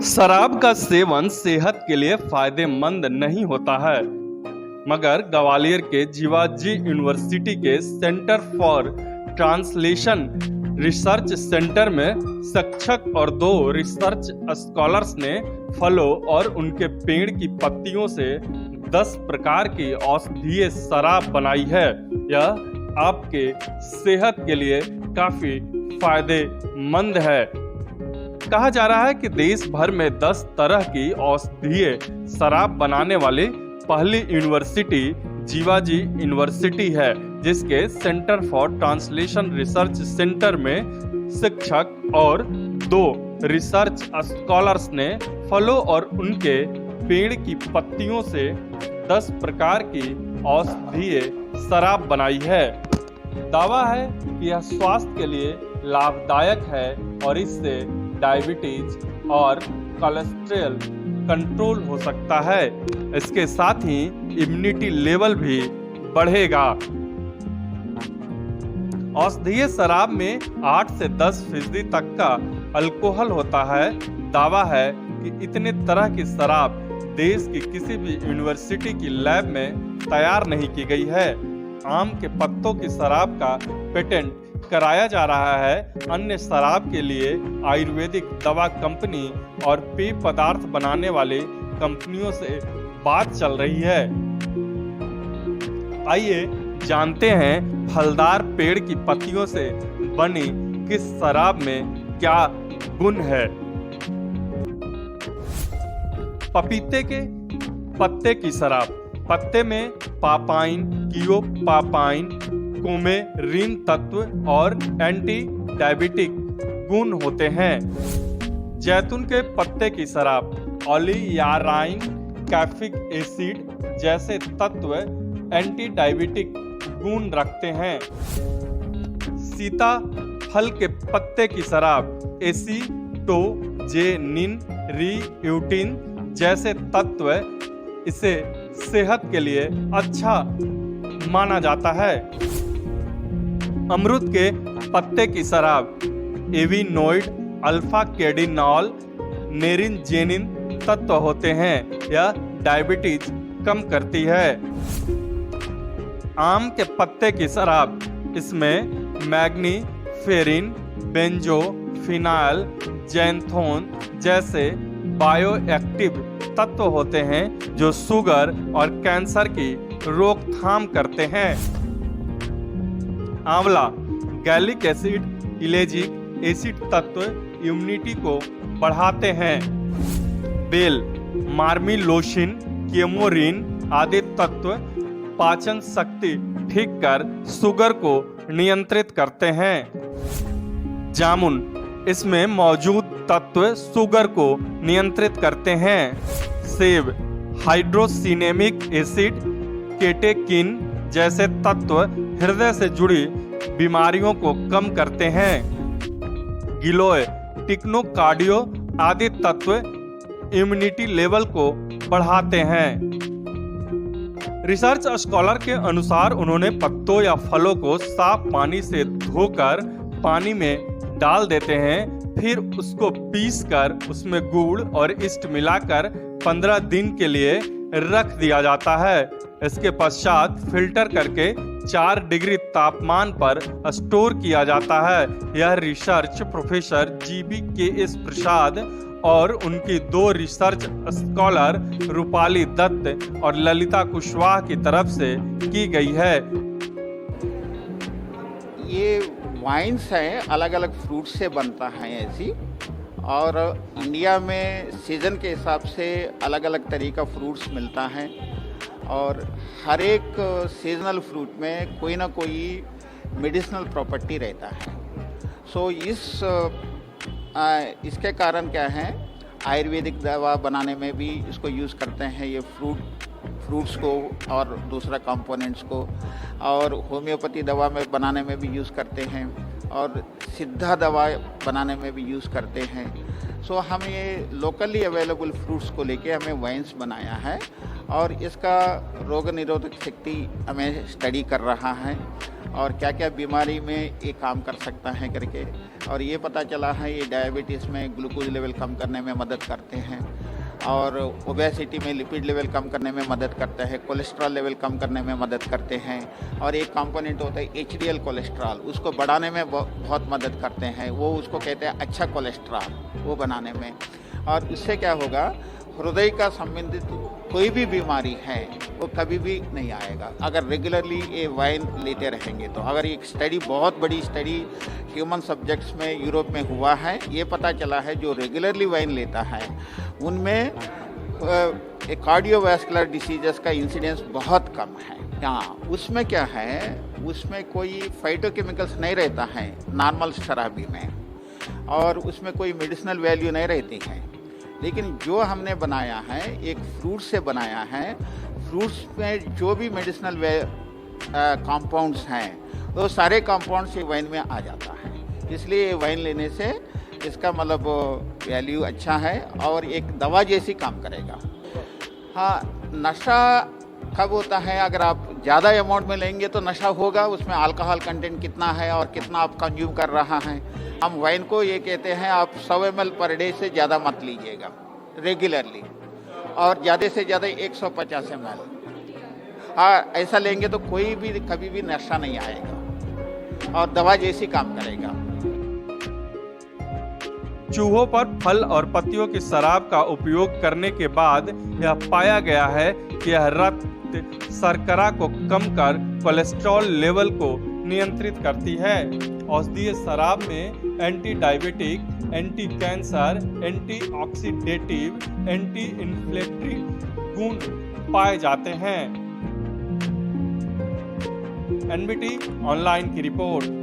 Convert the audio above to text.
शराब का सेवन सेहत के लिए फायदेमंद नहीं होता है, मगर ग्वालियर के जीवाजी यूनिवर्सिटी के centre for translation research centre में शिक्षक और 2 रिसर्च स्कॉलर्स ने फलों और उनके पेड़ की पत्तियों से 10 प्रकार की औषधीय शराब बनाई है। यह आपके सेहत के लिए काफी फायदेमंद है। कहा जा रहा है कि देश भर में 10 तरह की औषधीय शराब बनाने वाली पहली यूनिवर्सिटी जीवाजी यूनिवर्सिटी है, जिसके centre for translation research centre में शिक्षक और 2 रिसर्च स्कॉलर्स ने फलों और उनके पेड़ की पत्तियों से 10 प्रकार की औषधीय शराब बनाई है। दावा है कि यह स्वास्थ्य के लिए लाभदायक है और इससे डायबिटीज और कोलेस्ट्रॉल कंट्रोल हो सकता है। इसके साथ ही इम्यूनिटी लेवल भी बढ़ेगा। औषधीय शराब में 8 से 10% तक का अल्कोहल होता है। दावा है कि इतने तरह की शराब देश की किसी भी यूनिवर्सिटी की लैब में तैयार नहीं की गई है। आम के पत्तों की शराब का पेटेंट कराया जा रहा है। अन्य शराब के लिए आयुर्वेदिक दवा कंपनी और पेय पदार्थ बनाने वाली कंपनियों से बात चल रही है। आइए जानते हैं फलदार पेड़ की पत्तियों से बनी किस शराब में क्या गुण है। पपीते के पत्ते की शराब। पत्ते में पापाइन, कियोपापाइन, कुमेरीन तत्व और एंटी डायबिटिक गुण होते हैं। जैतून के पत्ते की शराब। ओलियाराइन, कैफिक एसिड जैसे तत्व एंटी डायबिटिक गुण रखते हैं। सीता फल के पत्ते की शराब। एसीटोजेनिन, रियूटिन जैसे तत्व इसे सेहत के लिए अच्छा माना जाता है। अमरूद के पत्ते की शराब। एविनोइड, अल्फा कैडिनॉल, नेरिंजेनिन तत्व होते हैं। यह डायबिटीज कम करती है। आम के पत्ते की शराब। इसमें मैग्नीफेरिन, बेंजोफिनाइल, जैंथोन जैसे बायोएक्टिव तत्व होते हैं जो शुगर और कैंसर की रोकथाम करते हैं। आंवला, गैलिक एसिड, इलेजिक एसिड तत्व इम्यूनिटी को बढ़ाते हैं। बेल, मार्मिलोसिन, केमोरिन आदि तत्व पाचन शक्ति ठीक कर शुगर को नियंत्रित करते हैं। जामुन, इसमें मौजूद तत्व शुगर को नियंत्रित करते हैं। सेब, हाइड्रोसिनेमिक एसिड, केटेकिन जैसे तत्व हृदय से जुड़ी बीमारियों को कम करते हैं। गिलोय, टिक्नोकार्डियो आदि तत्व इम्यूनिटी लेवल को बढ़ाते हैं। रिसर्च स्कॉलर के अनुसार उन्होंने पत्तों या फलों को साफ पानी से धोकर पानी में डाल देते हैं, फिर उसको पीसकर उसमें गुड़ और ईस्ट मिलाकर 15 दिन के लिए रख दिया जाता है। इसके पश्चात फिल्टर करके 4 डिग्री तापमान पर स्टोर किया जाता है। यह रिसर्च प्रोफेसर GBKS प्रसाद और उनकी 2 रिसर्च स्कॉलर रूपाली दत्त और ललिता कुशवाहा की तरफ से की गई है। ये वाइन्स हैं, अलग अलग फ्रूट से बनता है ऐसी, और इंडिया में सीज़न के हिसाब से अलग अलग तरीक़े का फ्रूट्स मिलता है और हर एक सीजनल फ्रूट में कोई ना कोई मेडिसिनल प्रॉपर्टी रहता है। सो इसके कारण क्या है, आयुर्वेदिक दवा बनाने में भी इसको यूज़ करते हैं, ये फ्रूट्स को और दूसरा कंपोनेंट्स को, और होम्योपैथी दवा में बनाने में भी यूज़ करते हैं और सिद्धा दवा बनाने में भी यूज़ करते हैं। सो हम ये लोकली अवेलेबल फ्रूट्स को लेके हमें वाइन्स बनाया है और इसका रोग निरोधक शक्ति हमें स्टडी कर रहा है और क्या क्या बीमारी में ये काम कर सकता है करके। और ये पता चला है ये डायबिटीज़ में ग्लूकोज लेवल कम करने में मदद करते हैं, और ओबेसिटी में लिपिड लेवल कम करने में मदद करते हैं, कोलेस्ट्रॉल लेवल कम करने में मदद करते हैं। और एक कंपोनेंट होता है एचडीएल कोलेस्ट्रॉल, उसको बढ़ाने में बहुत मदद करते हैं, वो उसको कहते हैं अच्छा कोलेस्ट्रॉल, वो बनाने में। और इससे क्या होगा, हृदय का संबंधित कोई भी बीमारी है वो कभी भी नहीं आएगा अगर रेगुलरली ये वाइन लेते रहेंगे तो। अगर एक स्टडी, बहुत बड़ी स्टडी ह्यूमन सब्जेक्ट्स में यूरोप में हुआ है, ये पता चला है जो रेगुलरली वाइन लेता है उनमें कार्डियोवैस्कुलर डिसीजेस का इंसिडेंस बहुत कम है। हाँ, उसमें क्या है, उसमें कोई फाइटोकेमिकल्स नहीं रहता है नॉर्मल शराबी में, और उसमें कोई मेडिसिनल वैल्यू नहीं रहती है। लेकिन जो हमने बनाया है एक फ्रूट से बनाया है, फ्रूट्स में जो भी मेडिसिनल कंपाउंड्स हैं वो सारे कंपाउंड्स ये वाइन में आ जाता है। इसलिए ये वाइन लेने से इसका मतलब वैल्यू अच्छा है और एक दवा जैसी काम करेगा। हाँ, नशा कब होता है, अगर आप ज़्यादा अमाउंट में लेंगे तो नशा होगा, उसमें अल्कोहल कंटेंट कितना है और कितना आप कंज्यूम कर रहा है। हम वाइन को ये कहते हैं आप 100 ml पर डे से ज़्यादा मत लीजिएगा रेगुलरली, और ज़्यादा से ज़्यादा 150 ml। हाँ, ऐसा लेंगे तो कोई भी कभी भी नशा नहीं आएगा और दवा जैसी काम करेगा। चूहों पर फल और पत्तियों की शराब का उपयोग करने के बाद यह पाया गया है कि यह रक्त शर्करा को कम कर कोलेस्ट्रॉल लेवल को नियंत्रित करती है। औषधीय शराब में anti diabetic, anti cancer, anti oxidative, anti inflammatory गुण पाए जाते हैं। एनबीटी ऑनलाइन की रिपोर्ट।